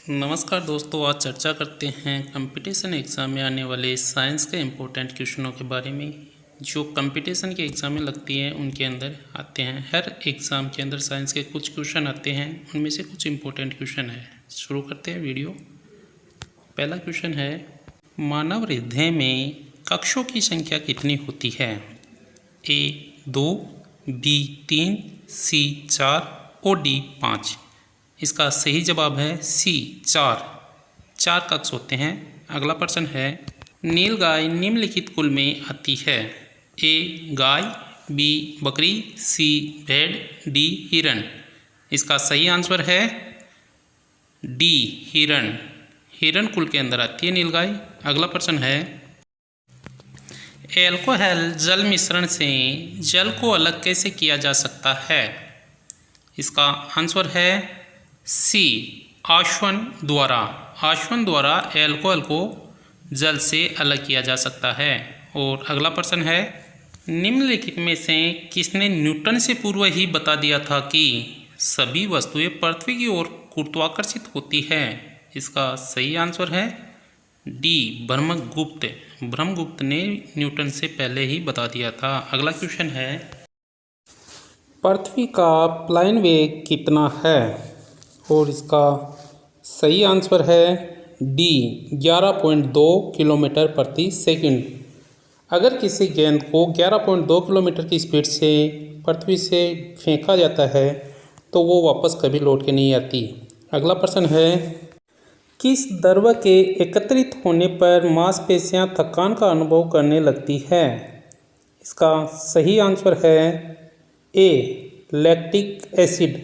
नमस्कार दोस्तों, आज चर्चा करते हैं कंपटीशन एग्ज़ाम में आने वाले साइंस के इम्पोर्टेंट क्वेश्चनों के बारे में। जो कंपटीशन के एग्ज़ाम में लगती हैं उनके अंदर आते हैं। हर एग्ज़ाम के अंदर साइंस के कुछ क्वेश्चन आते हैं, उनमें से कुछ इम्पोर्टेंट क्वेश्चन है। शुरू करते हैं वीडियो। पहला क्वेश्चन है, मानव हृदय में कक्षों की संख्या कितनी होती है? ए 2, बी 3, सी 4 और डी 5। इसका सही जवाब है सी 4 कक्ष होते हैं। अगला प्रश्न है, नीलगाय निम्नलिखित कुल में आती है? ए गाय, बी बकरी, सी भेड़, डी हिरण। इसका सही आंसर है डी हिरण। हिरण कुल के अंदर आती है नीलगाय। अगला प्रश्न है, एल्कोहल जल मिश्रण से जल को अलग कैसे किया जा सकता है? इसका आंसर है सी आश्वन द्वारा। आश्वन द्वारा एल्कोहल को जल से अलग किया जा सकता है। और अगला प्रश्न है, निम्नलिखित में से किसने न्यूटन से पूर्व ही बता दिया था कि सभी वस्तुएं पृथ्वी की ओर गुरुत्वाकर्षित होती है? इसका सही आंसर है डी ब्रह्मगुप्त। ब्रह्मगुप्त ने न्यूटन से पहले ही बता दिया था। अगला क्वेश्चन है, पृथ्वी का प्लायन वेग कितना है? और इसका सही आंसर है डी 11.2 किलोमीटर प्रति सेकंड। अगर किसी गेंद को 11.2 किलोमीटर की स्पीड से पृथ्वी से फेंका जाता है तो वो वापस कभी लौट के नहीं आती। अगला प्रश्न है, किस द्रव्य के एकत्रित होने पर मांसपेशियां थकान का अनुभव करने लगती है? इसका सही आंसर है ए लैक्टिक एसिड।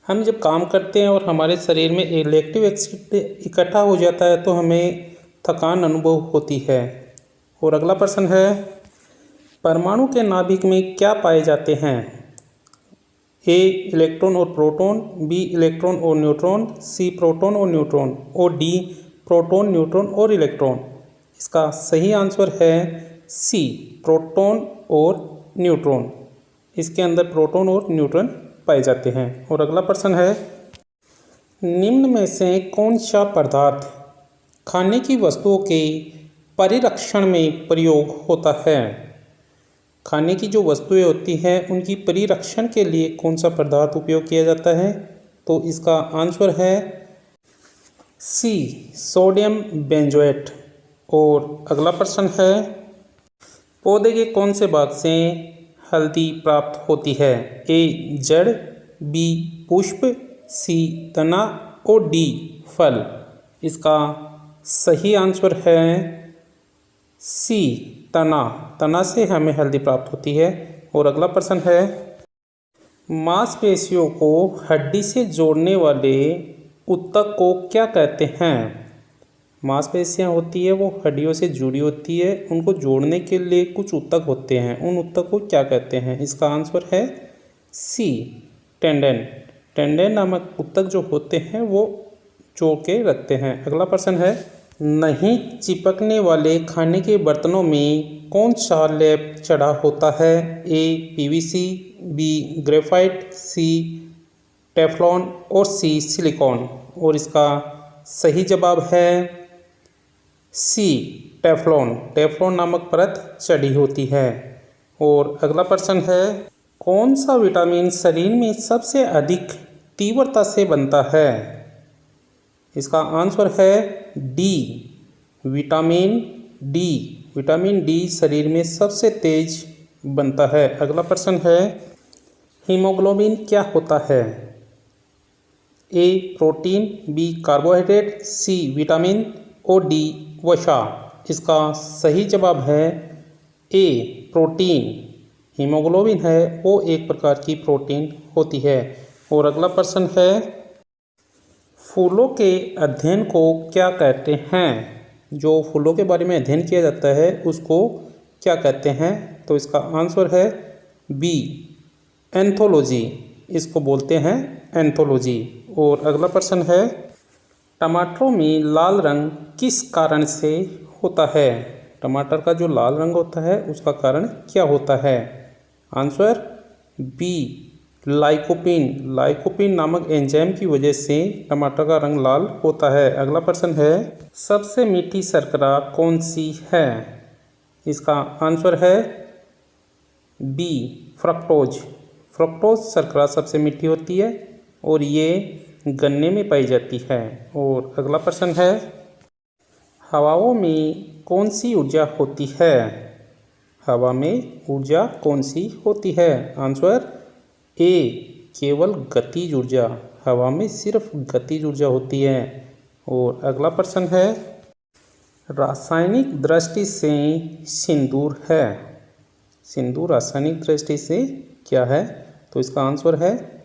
हम जब काम करते हैं और हमारे शरीर में लैक्टिक एसिड इकट्ठा हो जाता है तो हमें थकान अनुभव होती है। और अगला प्रश्न है, परमाणु के नाभिक में क्या पाए जाते हैं? ए इलेक्ट्रॉन और प्रोटॉन, बी इलेक्ट्रॉन और न्यूट्रॉन, सी प्रोटॉन और न्यूट्रॉन और डी प्रोटॉन, न्यूट्रॉन और इलेक्ट्रॉन। इसका सही आंसर है सी प्रोटॉन और न्यूट्रॉन। इसके अंदर प्रोटॉन और न्यूट्रॉन पाए जाते हैं। और अगला प्रश्न है, निम्न में से कौन सा पदार्थ खाने की वस्तुओं के परिरक्षण में प्रयोग होता है? खाने की जो वस्तुएं होती हैं उनकी परिरक्षण के लिए कौन सा पदार्थ उपयोग किया जाता है? तो इसका आंसर है सी सोडियम बेंजोएट। और अगला प्रश्न है, पौधे के कौन से भाग से हल्दी प्राप्त होती है? ए जड़, बी पुष्प, सी तना और डी फल। इसका सही आंसर है सी तना। तना से हमें हल्दी प्राप्त होती है। और अगला प्रश्न है, मांसपेशियों को हड्डी से जोड़ने वाले ऊतक को क्या कहते हैं? मांसपेशियां होती है वो हड्डियों से जुड़ी होती है, उनको जोड़ने के लिए कुछ ऊतक होते हैं, उन ऊतक को क्या कहते हैं? इसका आंसर है सी टेंडन। टेंडन नामक ऊतक जो होते हैं वो जोड़ के रखते हैं। अगला प्रश्न है, नहीं चिपकने वाले खाने के बर्तनों में कौन सा लेप चढ़ा होता है? ए पीवीसी, बी ग्रेफाइट, सी टेफ्लॉन और सी सिलिकॉन। और इसका सही जवाब है सी टेफ्लॉन। टेफ्लॉन नामक परत चढ़ी होती है। और अगला प्रश्न है, कौन सा विटामिन शरीर में सबसे अधिक तीव्रता से बनता है? इसका आंसर है D vitamin D. Vitamin D शरीर में सबसे तेज बनता है। अगला प्रश्न है, हीमोग्लोबिन क्या होता है? A protein, B carbohydrate, C vitamin और डी वसा। इसका सही जवाब है ए प्रोटीन। हीमोग्लोबिन है वो एक प्रकार की प्रोटीन होती है। और अगला प्रश्न है, फूलों के अध्ययन को क्या कहते हैं? जो फूलों के बारे में अध्ययन किया जाता है उसको क्या कहते हैं? तो इसका आंसर है बी एंथोलॉजी। इसको बोलते हैं एंथोलॉजी। और अगला प्रश्न है, टमाटरों में लाल रंग किस कारण से होता है? टमाटर का जो लाल रंग होता है उसका कारण क्या होता है? आंसर बी लाइकोपीन, लाइकोपीन नामक एंजाइम की वजह से टमाटर का रंग लाल होता है। अगला प्रश्न है, सबसे मीठी शर्करा कौन सी है? इसका आंसर है बी, फ्रक्टोज। फ्रक्टोज शर्करा सबसे मीठी होती है और ये गन्ने में पाई जाती है। और अगला प्रश्न है, हवाओं में कौन सी ऊर्जा होती है? हवा में ऊर्जा कौन सी होती है? आंसर ए, केवल गतिज ऊर्जा। हवा में सिर्फ गतिज ऊर्जा होती है। और अगला प्रश्न है, रासायनिक दृष्टि से सिंदूर है। सिंदूर रासायनिक दृष्टि से क्या है? तो इसका आंसर है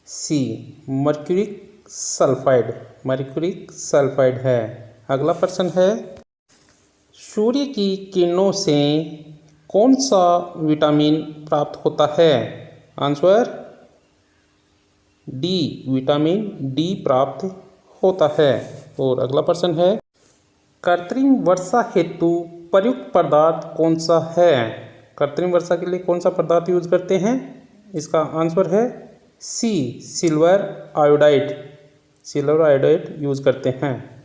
सी, मर्क्यूरिक सल्फाइड। मर्क्यूरिक सल्फाइड है। अगला प्रश्न है, सूर्य की किरणों से कौन सा विटामिन प्राप्त होता है? आंसर डी, विटामिन डी प्राप्त होता है। और अगला प्रश्न है, कृत्रिम वर्षा हेतु प्रयुक्त पदार्थ कौन सा है? कृत्रिम वर्षा के लिए कौन सा पदार्थ यूज करते हैं? इसका आंसर है C, silver iodide. Silver iodide use करते हैं।